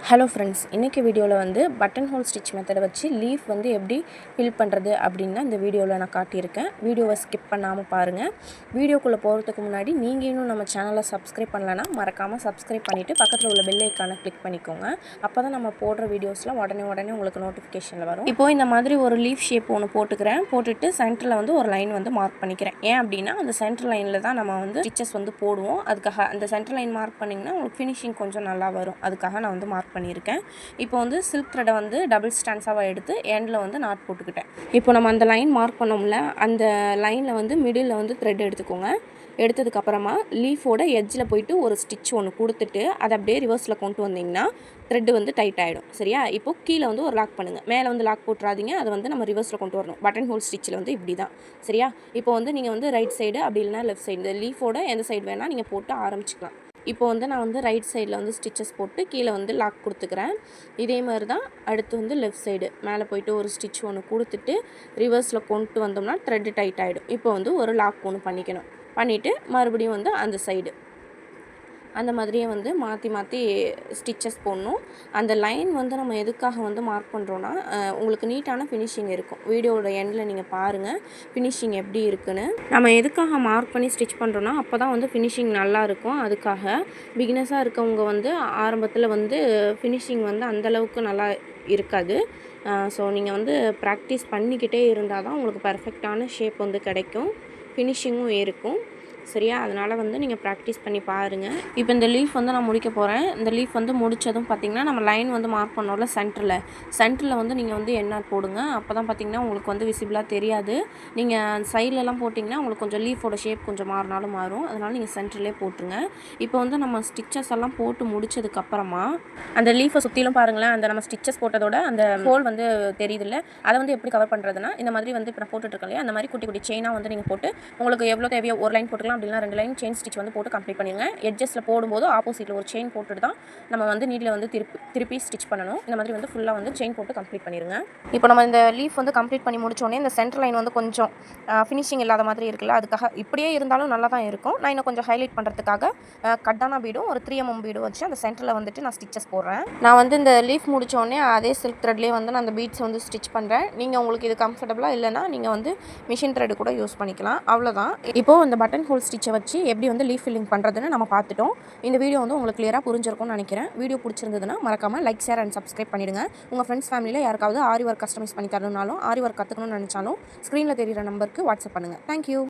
Hello friends, இன்றைக்கி வீடியோவில் வந்து பட்டன் ஹோல் ஸ்டிச் மெத்தடை வச்சு லீஃப் வந்து எப்படி ஃபில் பண்ணுறது அப்படின்னு இந்த வீடியோவில் நான் காட்டியிருக்கேன். வீடியோவை ஸ்கிப் பண்ணாமல் பாருங்கள். வீடியோக்குள்ளே போகிறதுக்கு முன்னாடி நீங்கள் இன்னும் நம்ம சேனலை சப்ஸ்கிரைப் பண்ணலைன்னா மறக்காமல் சப்ஸ்கிரைப் பண்ணிவிட்டு பக்கத்தில் உள்ள பெல் ஐக்கானை கிளிக் பண்ணிக்கோங்க. அப்போ தான் நம்ம போடுற வீடியோஸ்லாம் உடனே உங்களுக்கு நோட்டிஃபிகேஷனில் வரும். இப்போது இந்த மாதிரி ஒரு லீஃப் ஷேப் ஒன்று போட்டுட்டு சென்டரில் வந்து ஒரு லைன் வந்து மார்க் பண்ணிக்கிறேன். ஏன் அப்படின்னா அந்த சென்டர் லைனில் தான் நம்ம வந்து ஸ்டிச்சஸ் வந்து போடுவோம். அதுக்காக அந்த சென்டர் லைன் மார்க் பண்ணிங்கன்னா உங்களுக்கு ஃபினிஷிங் கொஞ்சம் நல்லா வரும். அதுக்காக நான் வந்து மார்க் பண்ணியிருக்கேன். இப்போ வந்து சில்க் த்ரெட்டை வந்து டபுள் ஸ்டான்ஸாக எடுத்து எண்டில் வந்து நாட் போட்டுக்கிட்டேன். இப்போ நம்ம அந்த லைன் மார்க் பண்ணோம்ல, அந்த லைனில் வந்து மிடில் வந்து த்ரெட் எடுத்துக்கோங்க. எடுத்ததுக்கப்புறமா லீஃபோட எட்ஜில் போயிட்டு ஒரு ஸ்டிச் ஒன்று கொடுத்துட்டு அதை அப்படியே ரிவர்ஸில் கொண்டு வந்தீங்கன்னா த்ரெட்டு வந்து டைட் ஆகிடும். சரியா? இப்போது கீழே வந்து ஒரு லாக் பண்ணுங்கள். மேலே வந்து லாக் போட்டுறாதீங்க, அதை வந்து நம்ம ரிவர்ஸில் கொண்டு வரணும். பட்டன் ஹோல் ஸ்டிச்சில் வந்து இப்படி தான். சரியா? இப்போ வந்து நீங்கள் வந்து ரைட் சைடு அப்படி இல்லைனா லெஃப்ட் சைடு, இந்த லீஃபோட எந்த சைடு வேணால் நீங்கள் போட்டு ஆரம்பிச்சிக்கலாம். இப்போ வந்து நான் வந்து ரைட் சைடில் வந்து ஸ்டிச்சஸ் போட்டு கீழே வந்து லாக் கொடுத்துக்கிறேன். இதே மாதிரி தான் அடுத்து வந்து லெஃப்ட் சைடு மேலே போய்ட்டு ஒரு ஸ்டிச் ஒன்று கொடுத்துட்டு ரிவர்ஸில் கொண்டு வந்தோம்னா த்ரெட்டு டைட் ஆகிடும். இப்போ வந்து ஒரு லாக் ஒன்று பண்ணிவிட்டு மறுபடியும் வந்து அந்த சைடு அந்த மாதிரியே வந்து மாற்றி ஸ்டிச்சஸ் போடணும். அந்த லைன் வந்து நம்ம எதுக்காக வந்து மார்க் பண்ணுறோன்னா உங்களுக்கு நீட்டான ஃபினிஷிங் இருக்கும். வீடியோவோட எண்டில் நீங்கள் பாருங்கள் ஃபினிஷிங் எப்படி இருக்குன்னு. நம்ம எதுக்காக மார்க் பண்ணி ஸ்டிச் பண்ணுறோன்னா அப்போ தான் வந்து ஃபினிஷிங் நல்லாயிருக்கும். அதுக்காக பிகினஸாக இருக்கவங்க வந்து ஆரம்பத்தில் வந்து ஃபினிஷிங் வந்து அந்தளவுக்கு நல்லா இருக்காது. ஸோ நீங்கள் வந்து ப்ராக்டிஸ் பண்ணிக்கிட்டே இருந்தால் தான் உங்களுக்கு பர்ஃபெக்டான ஷேப் வந்து கிடைக்கும், ஃபினிஷிங்கும் இருக்கும். சரியா? அதனால் வந்து நீங்கள் ப்ராக்டிஸ் பண்ணி பாருங்கள். இப்போ இந்த லீஃப் வந்து நான் முடிக்க போகிறேன். இந்த லீஃப் வந்து முடித்ததும் பார்த்திங்கன்னா நம்ம லைன் வந்து மார்க் பண்ணோம்ல சென்டரில் வந்து நீங்கள் வந்து எண்ணா போடுங்க. அப்போ தான் பார்த்திங்கன்னா உங்களுக்கு வந்து விசிபிளாக தெரியாது. நீங்கள் சைட்லலாம் போட்டிங்கன்னா உங்களுக்கு கொஞ்சம் லீஃபோட ஷேப் கொஞ்சம் மாறினாலும் மாறும். அதனால் நீங்கள் சென்டர்லேயே போட்டுருங்க. இப்போ வந்து நம்ம ஸ்டிச்சஸ் எல்லாம் போட்டு முடித்ததுக்கப்புறமா அந்த லீஃபை சுற்றிலும் பாருங்களேன், அந்த நம்ம ஸ்டிச்சஸ் போட்டதோட அந்த ஹோல் வந்து தெரியுதுல்ல, அதை வந்து எப்படி கவர் பண்ணுறதுனா இந்த மாதிரி வந்து இப்போ நான் போட்டுட்ருக்கேன் இல்லையா, அந்த மாதிரி குட்டி செயினாக வந்து நீங்கள் போட்டு உங்களுக்கு எவ்வளோ தேவையோ ஒரு லைன் போட்டுக்கலாம், அப்படின்னா 2 லைன் செயின் ஸ்டிச் வந்து போட்டு கம்ப்ளீட் பண்ணிடுங்க. எட்ஜஸில் போடும்போது ஆப்போசிட்டில் ஒரு செயின் போட்டுட்டு தான் நம்ம வந்து நீடில் வந்து திருப்பி ஸ்டிச் பண்ணணும். இந்த மாதிரி வந்து ஃபுல்லாக வந்து செயின் போட்டு கம்ப்ளீட் பண்ணிடுங்க. இப்போ நம்ம இந்த லீஃப் வந்து கம்ப்ளீட் பண்ணி முடிச்சோடனே இந்த சென்டர் லைன் வந்து கொஞ்சம் ஃபினிஷிங் இல்லாத மாதிரி இருக்குல்ல, அதுக்காக இப்படியே இருந்தாலும் நல்லா தான் இருக்கும். நான் இன்னும் கொஞ்சம் ஹைலைட் பண்ணுறதுக்காக கட்டான பீடும் ஒரு 3 mm பீடும் வச்சு அந்த சென்டரில் வந்துட்டு நான் ஸ்டிச்சஸ் போடுறேன். நான் வந்து இந்த லீஃப் முடித்தோடனே அதே சில்க் த்ரெட்லேயே வந்து நான் அந்த பீட்ஸ் வந்து ஸ்டிச் பண்ணுறேன். நீங்கள் உங்களுக்கு இது கம்ஃபர்டபுளாக இல்லைனா நீங்கள் வந்து மிஷின் த்ரெட் கூட யூஸ் பண்ணிக்கலாம். அவ்வளோதான். இப்போது இந்த பட்டன் ஹோல் ஸ்டிச்சை வச்சு எப்படி வந்து லீஃப் ஃபில்லிங் பண்ணுறதுன்னு நம்ம பார்த்துட்டோம். இந்த வீடியோ வந்து உங்களுக்கு கிளியராக புரிஞ்சிருக்கும்னு நினைக்கிறேன். வீடியோ பிடிச்சிருந்ததுன்னா மறக்காமல் லைக், ஷேர் அண்ட் சப்ஸ்கிரைப் பண்ணிடுங்க. உங்கள் ஃப்ரெண்ட்ஸ் ஃபேமிலியில் யாருக்காவது ஆரி ஒர்க் கஸ்டமைஸ் பண்ணி தரணும்னாலும், ஆரி ஒர்க் கற்றுக்கணும்னு நினச்சாலும் ஸ்க்ரீனில் தெரிகிற நம்பருக்கு வாட்ஸ்அப் பண்ணுங்கள். தேங்க்யூ.